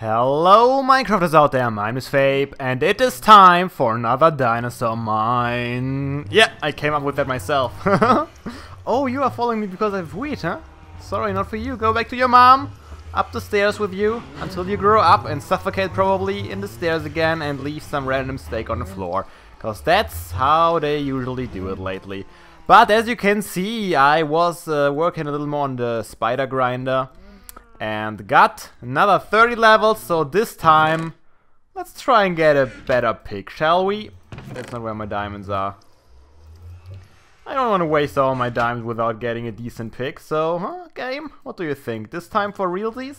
Hello Minecrafters out there, my name is Fabe, and it is time for another dinosaur mine. Yeah, I came up with that myself. Oh, you are following me because I have wheat, huh? Sorry, not for you. Go back to your mom. Up the stairs with you until you grow up and suffocate probably in the stairs again and leave some random steak on the floor. Cause that's how they usually do it lately. But as you can see, I was working a little more on the spider grinder. And got another 30 levels, so this time let's try and get a better pick, shall we? That's not where my diamonds are. I don't want to waste all my diamonds without getting a decent pick, so, game? What do you think? This time for realsies?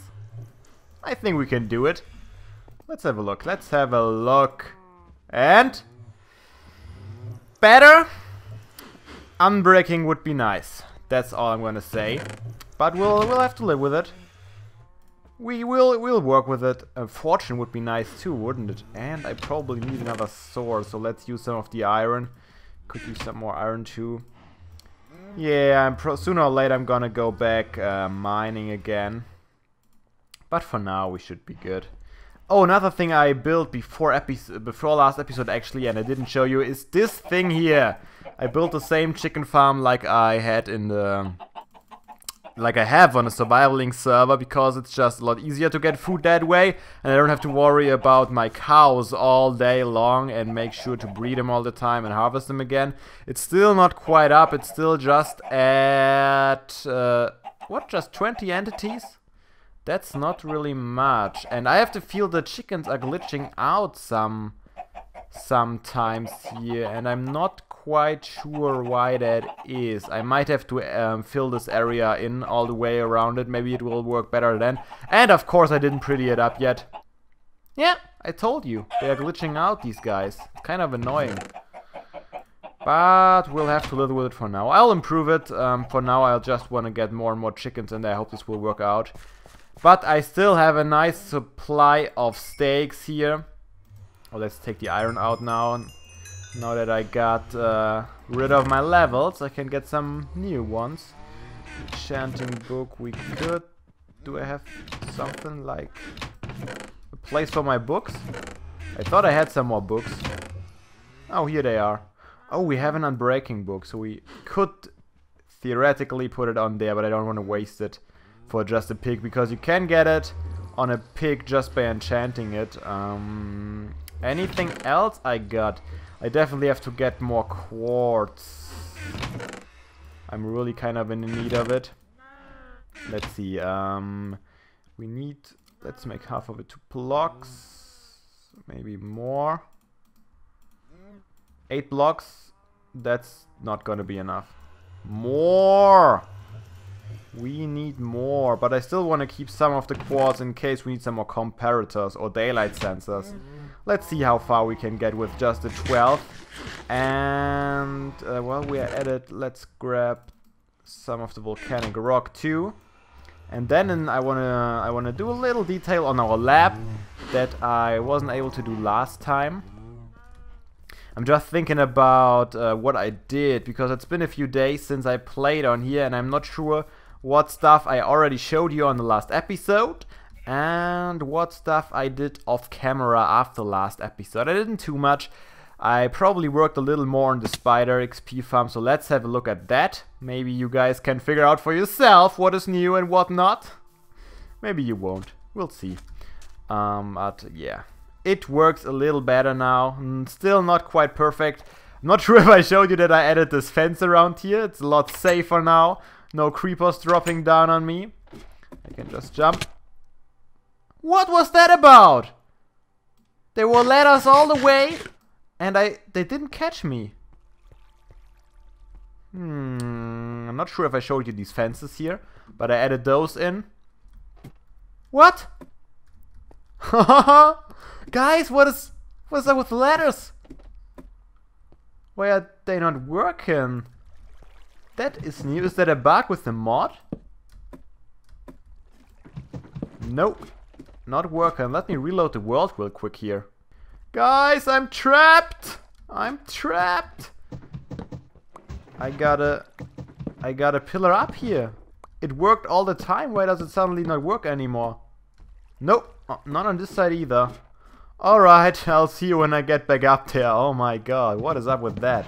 I think we can do it. Let's have a look, And... better? Unbreaking would be nice. That's all I'm gonna say. But we'll have to live with it. We'll work with it. A fortune would be nice too, wouldn't it? And I probably need another sword, so let's use some of the iron. Could use some more iron too. Yeah, sooner or later I'm gonna go back mining again. But for now we should be good. Oh, another thing I built before last episode actually, and I didn't show you, is this thing here. I built the same chicken farm like I had in the... like I have on a survivaling server, because it's just a lot easier to get food that way, and I don't have to worry about my cows all day long and make sure to breed them all the time and harvest them again. It's still not quite up, it's still just at what, just 20 entities? That's not really much, and I have to feel the chickens are glitching out sometimes here, and I'm not quite sure why that is. I might have to fill this area in all the way around it. Maybe it will work better then. And of course I didn't pretty it up yet. Yeah, I told you. They are glitching out, these guys. It's kind of annoying. But we'll have to live with it for now. I'll improve it. For now I just want to get more and more chickens, and I hope this will work out. But I still have a nice supply of steaks here. Oh, let's take the iron out now. Now that I got rid of my levels, I can get some new ones. Enchanting book, we could. Do I have something like a place for my books? I thought I had some more books. Oh, here they are. Oh, we have an unbreaking book, so we could theoretically put it on there, but I don't want to waste it for just a pig, because you can get it on a pig just by enchanting it. Anything else I got? I definitely have to get more quartz. I'm really kind of in need of it. Let's see. We need... let's make half of it 2 blocks. Maybe more. 8 blocks. That's not gonna be enough. More! We need more. But I still want to keep some of the quartz in case we need some more comparators or daylight sensors. Let's see how far we can get with just the 12. And well, we are at it. Let's grab some of the volcanic rock too. And then I wanna do a little detail on our lab that I wasn't able to do last time. I'm just thinking about what I did, because it's been a few days since I played on here, and I'm not sure what stuff I already showed you on the last episode. And what stuff I did off camera after last episode. I didn't too much. I probably worked a little more on the spider XP farm, so let's have a look at that. Maybe you guys can figure out for yourself what is new and what not. Maybe you won't. We'll see. But yeah, it works a little better now. Still not quite perfect. I'm not sure if I showed you that I added this fence around here. It's a lot safer now. No creepers dropping down on me. I can just jump. What was that about? They were ladders all the way, and they didn't catch me. I'm not sure if I showed you these fences here, but I added those in. What? Guys, what's up with the ladders? Why are they not working? That is new. Is that a bug with the mod? Nope. not working. Let me reload the world real quick here. Guys, I'm trapped! I'm trapped! I gotta pillar up here. It worked all the time. Why does it suddenly not work anymore? Nope, not on this side either. Alright, I'll see you when I get back up there. Oh my god, what is up with that?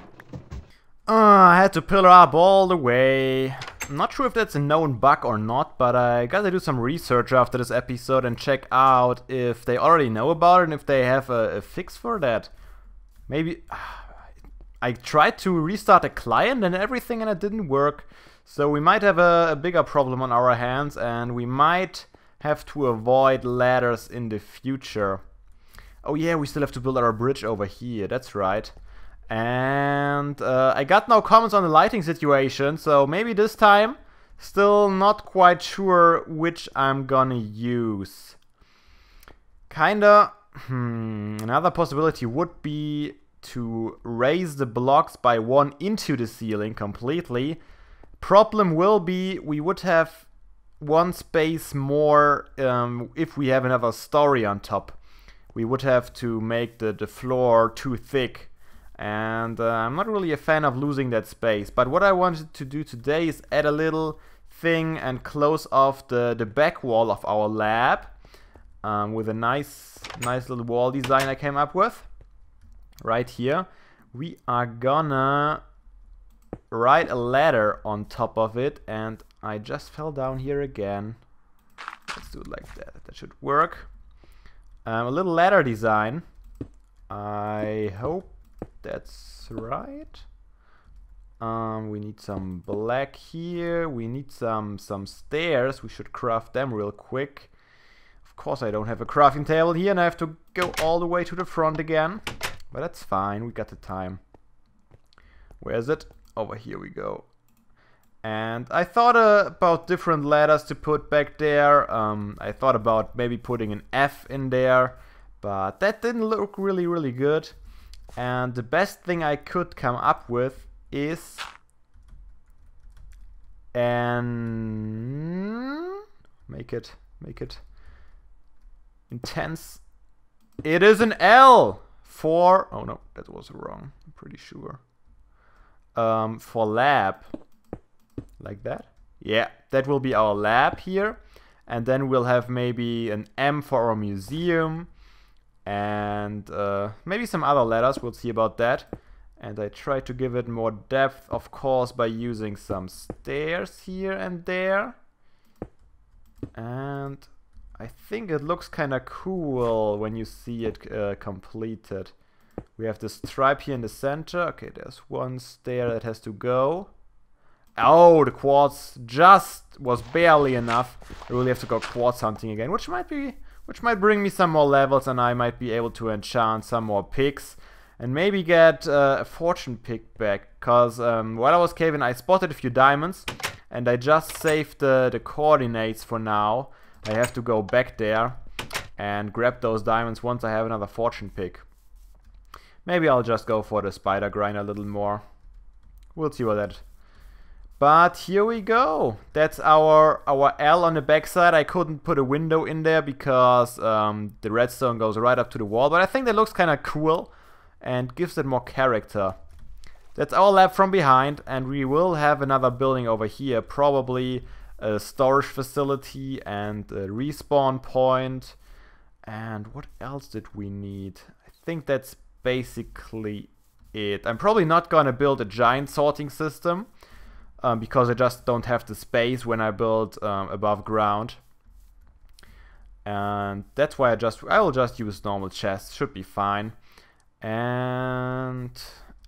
I had to pillar up all the way. I'm not sure if that's a known bug or not, but I gotta do some research after this episode and check out if they already know about it and if they have a fix for that. Maybe... I tried to restart the client and everything and it didn't work. So we might have a bigger problem on our hands and we might have to avoid ladders in the future. Oh yeah, we still have to build our bridge over here, that's right. And I got no comments on the lighting situation, so maybe this time, still not quite sure which I'm gonna use. Kinda, another possibility would be to raise the blocks by 1 into the ceiling completely. Problem will be, we would have 1 space more if we have another story on top. We would have to make the floor too thick. And I'm not really a fan of losing that space. But what I wanted to do today is add a little thing and close off the back wall of our lab. With a nice little wall design I came up with. Right here. We are gonna write a ladder on top of it. And I just fell down here again. Let's do it like that. That should work. A little ladder design. I hope that's right. We need some black here. We need some stairs. We should craft them real quick. Of course I don't have a crafting table here and I have to go all the way to the front again. But that's fine, we got the time. Where is it? Over here we go. And I thought about different ladders to put back there. I thought about maybe putting an F in there. But that didn't look really good. And the best thing I could come up with is an... Make it intense. It is an L for... Oh no, that was wrong. I'm pretty sure. For lab. Like that? Yeah, that will be our lab here. And then we'll have maybe an M for our museum. And maybe some other letters, we'll see about that. And I try to give it more depth, of course, by using some stairs here and there. And I think it looks kind of cool when you see it completed. We have this stripe here in the center. Okay, there's 1 stair that has to go. Oh, the quartz just was barely enough. I really have to go quartz hunting again, which might bring me some more levels and I might be able to enchant some more picks. And maybe get a fortune pick back. Because while I was caving I spotted a few diamonds. And I just saved the coordinates for now. I have to go back there and grab those diamonds once I have another fortune pick. Maybe I'll just go for the spider grind a little more. We'll see what that... But here we go. That's our L on the backside. I couldn't put a window in there because the redstone goes right up to the wall. But I think that looks kind of cool and gives it more character. That's our lab from behind. And we will have another building over here. Probably a storage facility and a respawn point. And what else did we need? I think that's basically it. I'm probably not going to build a giant sorting system. Because I just don't have the space when I build above ground. And that's why I will just use normal chests, should be fine. And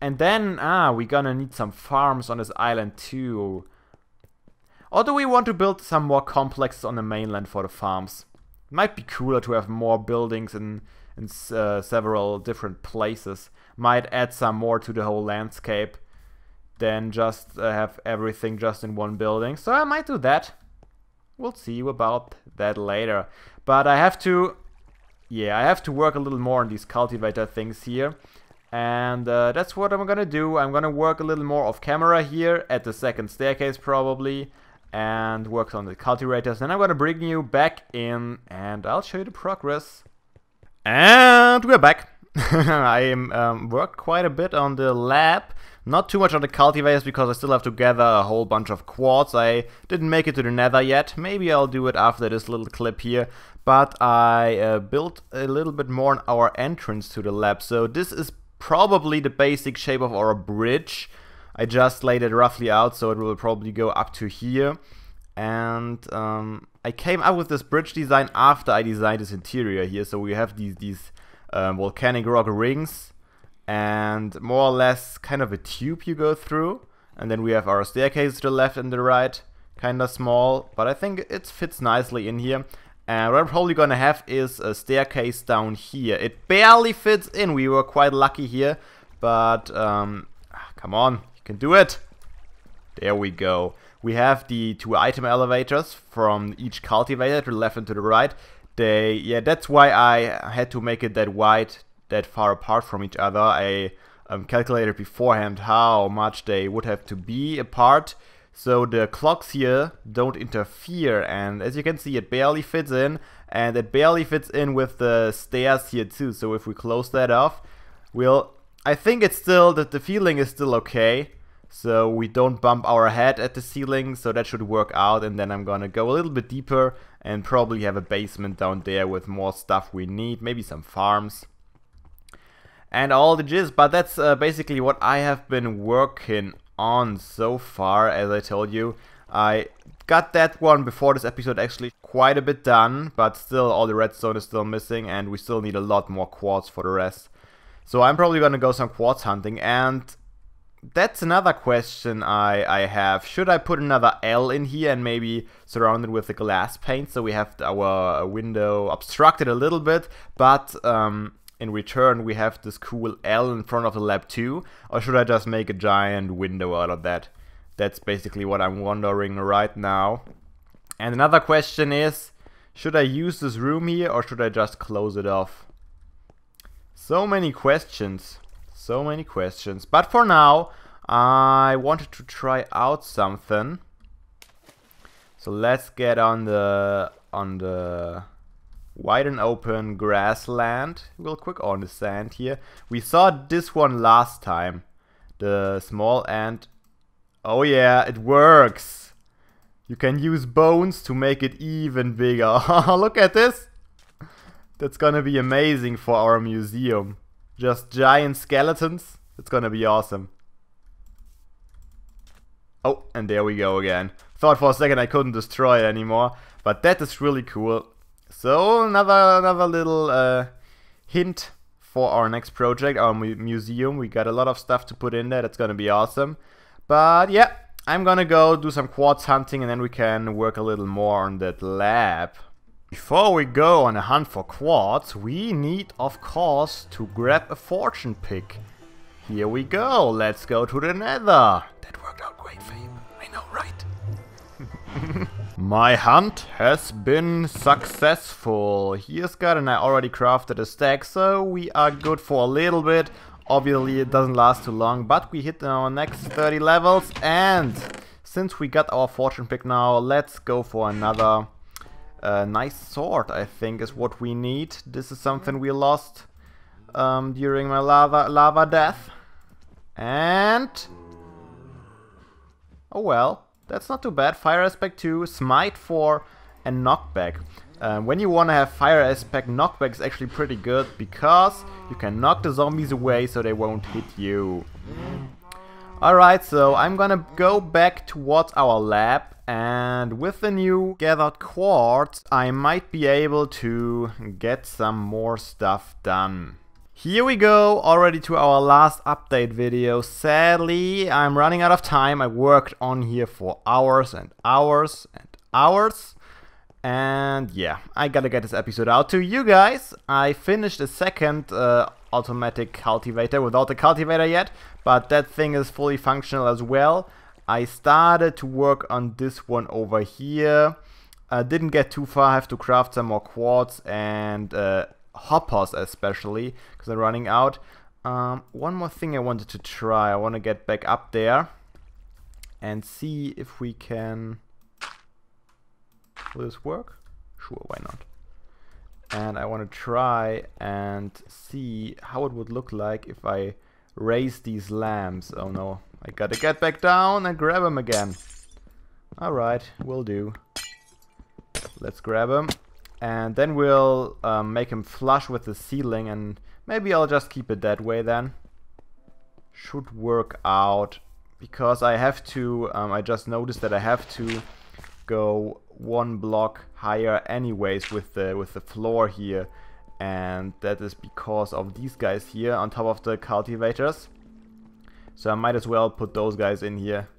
then we're gonna need some farms on this island too. Or do we want to build some more complexes on the mainland for the farms? It might be cooler to have more buildings in several different places. Might add some more to the whole landscape than just have everything just in one building. So I might do that. We'll see about that later. But I have to... Yeah, I have to work a little more on these cultivator things here. And that's what I'm gonna do. I'm gonna work a little more off camera here at the second staircase probably. and work on the cultivators. Then I'm gonna bring you back in and I'll show you the progress. And we're back. I worked quite a bit on the lab. Not too much on the cultivators because I still have to gather a whole bunch of quartz. I didn't make it to the Nether yet. Maybe I'll do it after this little clip here. But I built a little bit more on our entrance to the lab. So this is probably the basic shape of our bridge. I just laid it roughly out, so it will probably go up to here. And I came up with this bridge design after I designed this interior here. So we have these volcanic rock rings. And more or less kind of a tube you go through, and then we have our staircase to the left and the right, kind of small, but I think it fits nicely in here. And what I'm probably gonna have is a staircase down here. It barely fits in. We were quite lucky here, but come on, you can do it. There we go. We have the 2 item elevators from each cultivator to the left and to the right. Yeah, that's why I had to make it that wide, that far apart from each other. I calculated beforehand how much they would have to be apart, so the clocks here don't interfere. And as you can see, it barely fits in, and it barely fits in with the stairs here too. So if we close that off, I think it's still that the feeling is still okay. So we don't bump our head at the ceiling, so that should work out. And then I'm gonna go a little bit deeper and probably have a basement down there with more stuff we need, maybe some farms and all the jizz. But that's basically what I have been working on so far. As I told you, I got that one before this episode actually quite a bit done, but still all the redstone is still missing, and we still need a lot more quartz for the rest. So I'm probably gonna go some quartz hunting. And that's another question I have. Should I put another L in here and maybe surround it with the glass paint so we have our window obstructed a little bit, but in return we have this cool L in front of the lab too? Or should I just make a giant window out of that? That's basically what I'm wondering right now. And another question is, should I use this room here or should I just close it off? So many questions. So many questions. But for now, I wanted to try out something. So let's get on the wide and open grassland real quick, on the sand here. We saw this one last time, the small ant. Oh yeah, it works. You can use bones to make it even bigger. Look at this. That's gonna be amazing for our museum. Just giant skeletons. It's gonna be awesome. Oh, and there we go again. Thought for a second I couldn't destroy it anymore, but that is really cool. So another little hint for our next project, our museum. We got a lot of stuff to put in there. That's gonna be awesome. But yeah, I'm gonna go do some quartz hunting, and then we can work a little more on that lab. Before we go on a hunt for quartz, we need, of course, to grab a fortune pick. Here we go. Let's go to the Nether. That worked out great, Fabe. I know, right? My hunt has been successful. Here's good, and I already crafted a stack, so we are good for a little bit. Obviously, it doesn't last too long, but we hit our next 30 levels, and since we got our fortune pick now, let's go for another nice sword. I think is what we need. This is something we lost during my lava death. And oh well, that's not too bad. Fire aspect 2, smite 4, and knockback. When you want to have fire aspect, knockback is actually pretty good because you can knock the zombies away so they won't hit you. Alright, so I'm gonna go back towards our lab, and with the new gathered quartz I might be able to get some more stuff done. Here we go, already to our last update video. Sadly, I'm running out of time. I worked on here for hours and hours and hours. And yeah, I gotta get this episode out to you guys. I finished a second automatic cultivator without the cultivator yet, but that thing is fully functional as well. I started to work on this one over here. Didn't get too far. I have to craft some more quartz and hoppers especially, because I'm running out. One more thing I wanted to try. I want to get back up there and see if we can Will this work? Sure, why not? And I want to try and see how it would look like if I raise these lamps. Oh no, I gotta get back down and grab them again. Alright, will do. Let's grab them. And then we'll make him flush with the ceiling, and maybe I'll just keep it that way then. Should work out. Because I have to, I just noticed that I have to go one block higher anyways with the floor here, and that is because of these guys here on top of the cultivators. So I might as well put those guys in here.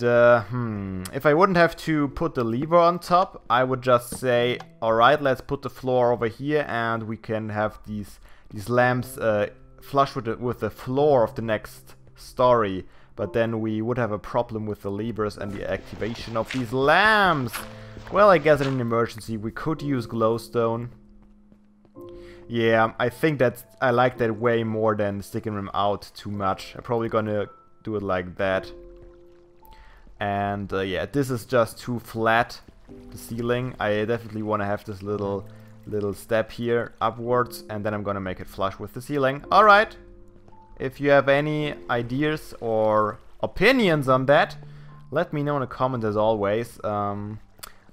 If I wouldn't have to put the lever on top, I would just say, alright, let's put the floor over here and we can have these lamps flush with the floor of the next story. But then we would have a problem with the levers and the activation of these lamps. Well, I guess in an emergency we could use glowstone. Yeah, I think I like that way more than sticking them out too much. I'm probably gonna do it like that. And yeah, this is just too flat, the ceiling. I definitely want to have this little step here upwards, and then I'm gonna make it flush with the ceiling. Alright. If you have any ideas or opinions on that, let me know in a comment as always.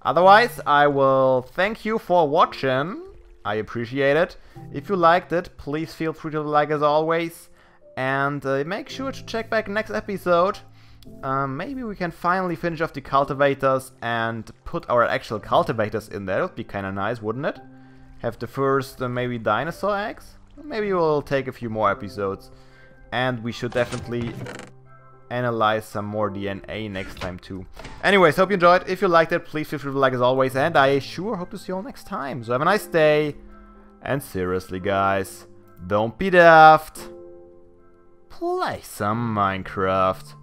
Otherwise, I will thank you for watching. I appreciate it. If you liked it, please feel free to like as always. And make sure to check back next episode. Maybe we can finally finish off the cultivators and put our actual cultivators in there. That would be kind of nice, wouldn't it? Have the first maybe dinosaur eggs? Maybe we'll take a few more episodes. And we should definitely analyze some more DNA next time too. Anyways, hope you enjoyed. If you liked it, please feel free to like as always. And I sure hope to see you all next time. So have a nice day. And seriously guys, don't be daft. Play some Minecraft.